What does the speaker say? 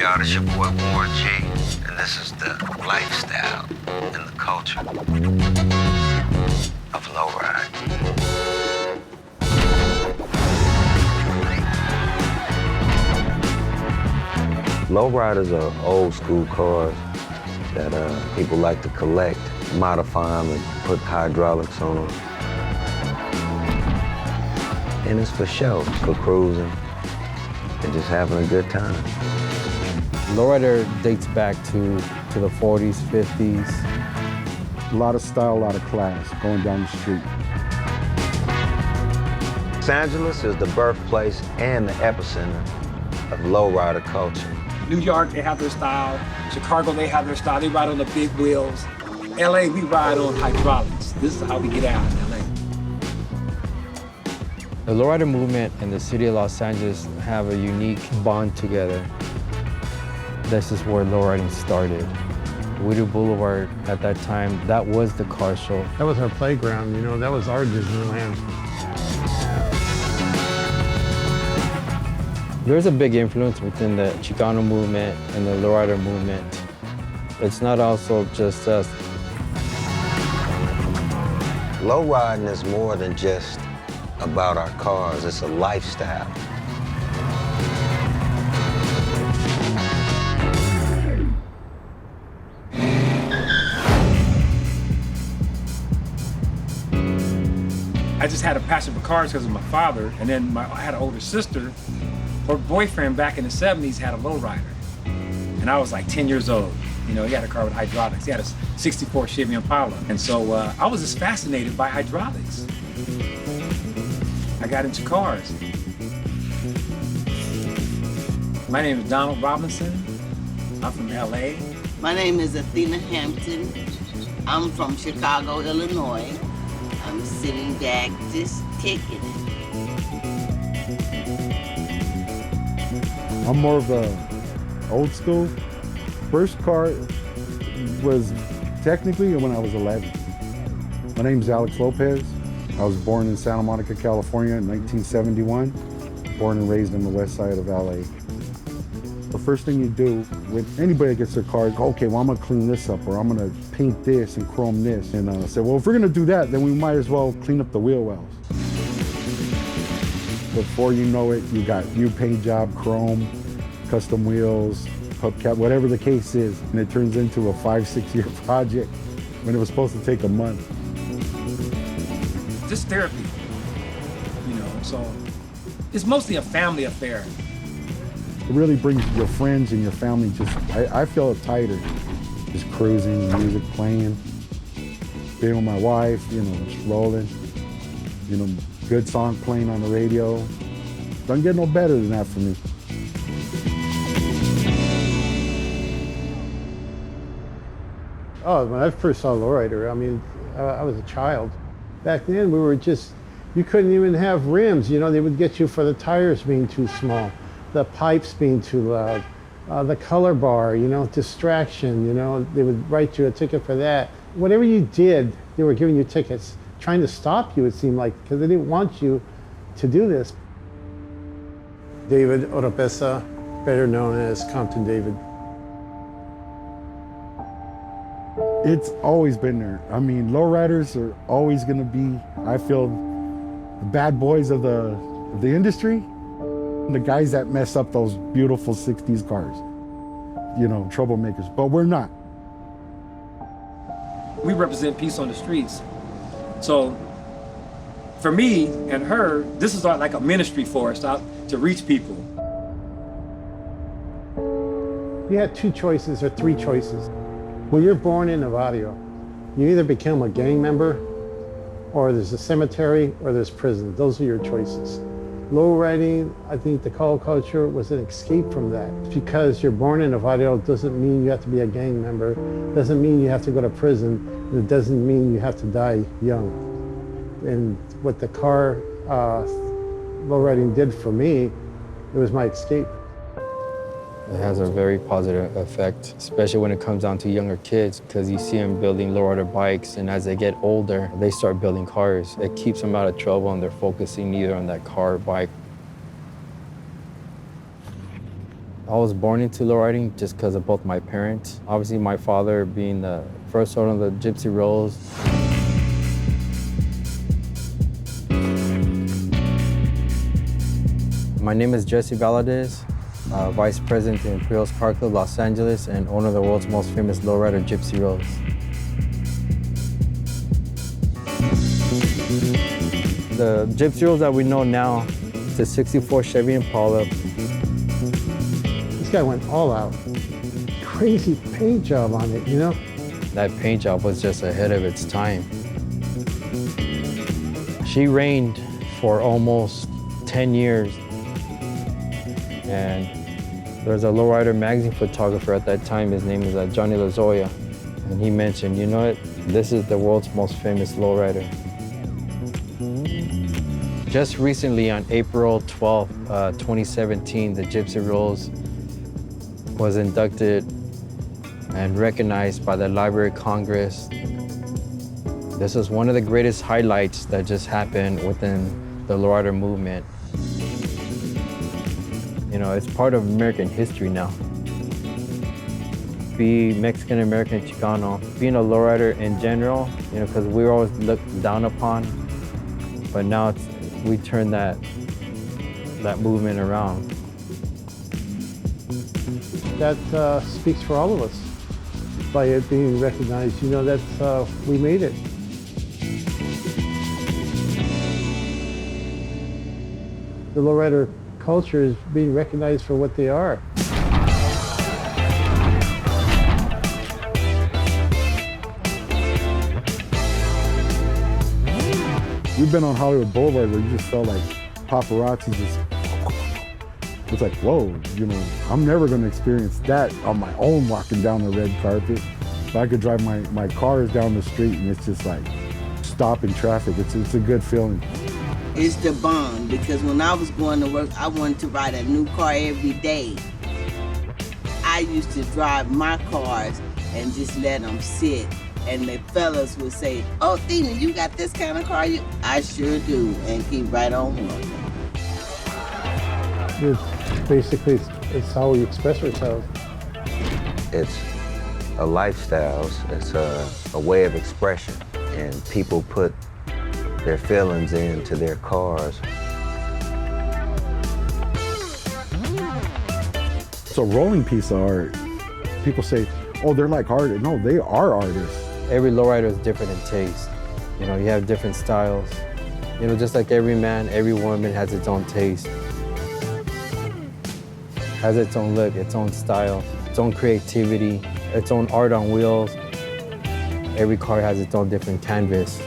y'all? It's your boy Warren G, and this is the lifestyle and the culture of lowride. Lowriders are old school cars that people like to collect, modify them, and put hydraulics on them. And it's for show, for cruising, and just having a good time. Lowrider dates back to the 40s, 50s. A lot of style, a lot of class going down the street. Los Angeles is the birthplace and the epicenter of lowrider culture. New York, they have their style. Chicago, they have their style. They ride on the big wheels. LA, we ride on hydraulics. This is how we get out in LA. The lowrider movement and the city of Los Angeles have a unique bond together. This is where lowriding started. Whittier Boulevard at that time, that was the car show. That was our playground, you know, that was our Disneyland. There's a big influence within the Chicano movement and the lowrider movement. It's not also just us. Lowriding is more than just about our cars, it's a lifestyle. I just had a passion for cars because of my father, and then I had an older sister. Her boyfriend back in the 70s had a lowrider, and I was like 10 years old. You know, he had a car with hydraulics. He had a 64 Chevy Impala, and so I was just fascinated by hydraulics. I got into cars. My name is Donald Robinson. I'm from LA. My name is Athena Hampton. I'm from Chicago, Illinois. I'm sitting back just kicking it. I'm more of a old school. First car was technically when I was 11. My name's Alex Lopez. I was born in Santa Monica, California in 1971. Born and raised on the west side of LA. The first thing you do when anybody gets their car, okay, well, I'm gonna clean this up, or I'm gonna paint this and chrome this. And I said, well, if we're gonna do that, then we might as well clean up the wheel wells. Before you know it, you got new paint job, chrome, custom wheels, hubcap, whatever the case is. And it turns into a 5-6 year project when it was supposed to take a month. Just therapy, you know, so it's mostly a family affair. It really brings your friends and your family just, I feel tighter. Just cruising, music playing, being with my wife, you know, just rolling, you know, good song playing on the radio. Doesn't get no better than that for me. Oh, when I first saw lowrider, I mean, I was a child. Back then, we were just, you couldn't even have rims. You know, they would get you for the tires being too small, the pipes being too loud, the color bar, you know, distraction, you know, they would write you a ticket for that. Whatever you did, they were giving you tickets, trying to stop you, it seemed like, because they didn't want you to do this. David Oropesa, better known as Compton David. It's always been there. I mean, lowriders are always gonna be, I feel, the bad boys of the industry. The guys that mess up those beautiful 60s cars. You know, troublemakers, but we're not. We represent peace on the streets. So for me and her, this is like a ministry for us to reach people. You had 2 choices or 3 choices. When you're born in Nevada, you either become a gang member, or there's a cemetery, or there's prison. Those are your choices. Lowriding, I think the call culture was an escape from that. Because you're born in Nevada doesn't mean you have to be a gang member, doesn't mean you have to go to prison, and it doesn't mean you have to die young. And what the car lowriding did for me, it was my escape. It has a very positive effect, especially when it comes down to younger kids, because you see them building lowrider bikes, and as they get older, they start building cars. It keeps them out of trouble, and they're focusing either on that car or bike. I was born into lowriding just because of both my parents. Obviously, my father being the first owner of the Gypsy Rose. My name is Jesse Valadez, Vice President in Imperial's Car Club, Los Angeles, and owner of the world's most famous lowrider, Gypsy Rose. The Gypsy Rose that we know now is a 64 Chevy Impala. This guy went all out. Crazy paint job on it, you know? That paint job was just ahead of its time. She reigned for almost 10 years. And there's a lowrider magazine photographer at that time. His name is Johnny Lazoya. And he mentioned, you know what? This is the world's most famous lowrider. Just recently, on April 12th, 2017, the Gypsy Rose was inducted and recognized by the Library of Congress. This is one of the greatest highlights that just happened within the lowrider movement. You know, it's part of American history now. Be Mexican American Chicano, being a lowrider in general, you know, because we were always looked down upon, but now we turn that movement around. That speaks for all of us by it being recognized. You know, that's, we made it. The lowrider culture is being recognized for what they are. We've been on Hollywood Boulevard where you just felt like paparazzi just, it's like, whoa, you know, I'm never gonna experience that on my own walking down the red carpet. If I could drive my cars down the street and it's just like stopping traffic, it's a good feeling. It's the bond, because when I was going to work, I wanted to ride a new car every day. I used to drive my cars and just let them sit. And the fellas would say, oh, Dina, you got this kind of car? I sure do, and keep right on working. Basically, it's how we express ourselves. It's a lifestyle, it's a way of expression, and people put their feelings into their cars. It's a rolling piece of art. People say, oh, they're like artists. No, they are artists. Every lowrider is different in taste. You know, you have different styles. You know, just like every man, every woman has its own taste. Has its own look, its own style, its own creativity, its own art on wheels. Every car has its own different canvas.